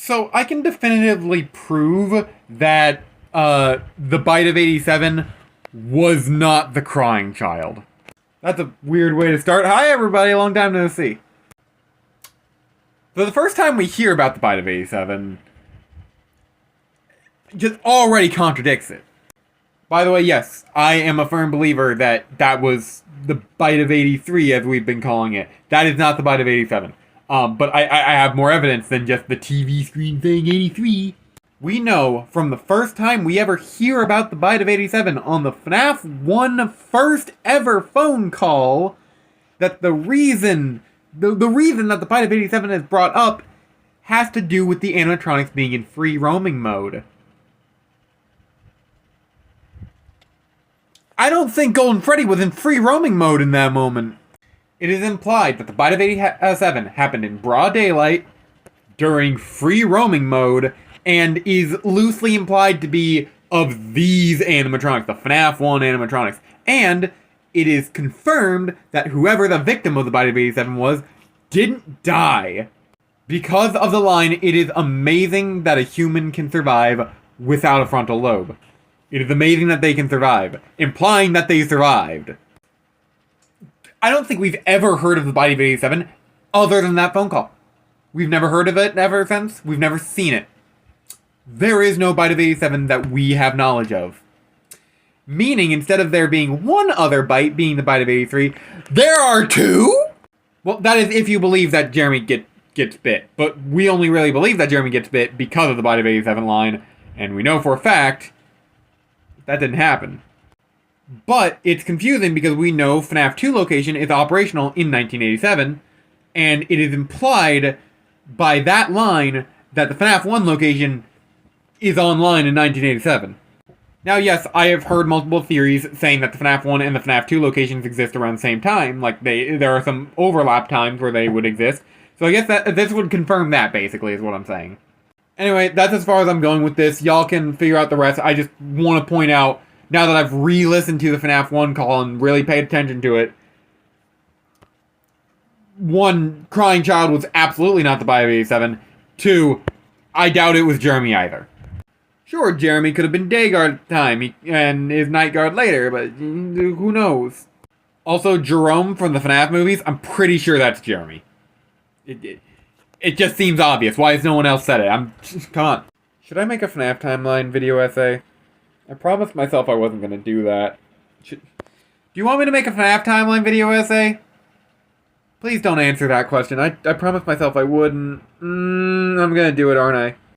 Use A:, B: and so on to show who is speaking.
A: So I can definitively prove that the Bite of 87 was not the crying child. That's a weird way to start. Hi everybody, long time no see. So the first time we hear about the Bite of 87 just already contradicts it. By the way, yes, I am a firm believer that that was the Bite of 83, as we've been calling it. That is not the Bite of 87. But I have more evidence than just the TV screen saying 83. We know from the first time we ever hear about the Bite of 87 on the FNAF 1 first ever phone call that the reason that the Bite of 87 is brought up has to do with the animatronics being in free roaming mode. I don't think Golden Freddy was in free roaming mode in that moment. It is implied that the Bite of 87 happened in broad daylight, during free roaming mode, and is loosely implied to be of these animatronics, the FNAF 1 animatronics. And it is confirmed that whoever the victim of the Bite of 87 was didn't die. Because of the line, "It is amazing that a human can survive without a frontal lobe." It is amazing that they can survive, implying that they survived. I don't think we've ever heard of the Bite of 87 other than that phone call. We've never heard of it ever since. We've never seen it. There is no Bite of 87 that we have knowledge of. Meaning, instead of there being one other bite, being the Bite of 83, there are two? Well, that is if you believe that Jeremy gets bit. But we only really believe that Jeremy gets bit because of the Bite of 87 line, and we know for a fact that didn't happen. But it's confusing because we know FNAF 2 location is operational in 1987, and it is implied by that line that the FNAF 1 location is online in 1987. Now, yes, I have heard multiple theories saying that the FNAF 1 and the FNAF 2 locations exist around the same time. Like, there are some overlap times where they would exist. So I guess that this would confirm that, basically, is what I'm saying. Anyway, that's as far as I'm going with this. Y'all can figure out the rest. I just want to point out, now that I've re-listened to the FNAF 1 call and really paid attention to it, one, crying child was absolutely not the Bite of 87. Two, I doubt it was Jeremy either. Sure, Jeremy could have been day guard at the time, and his night guard later, but who knows? Also, Jerome from the FNAF movies, I'm pretty sure that's Jeremy. It just seems obvious. Why has no one else said it? Come on. Should I make a FNAF timeline video essay? I promised myself I wasn't going to do that. Do you want me to make a FNAF timeline video essay? Please don't answer that question. I promised myself I wouldn't. I'm going to do it, aren't I?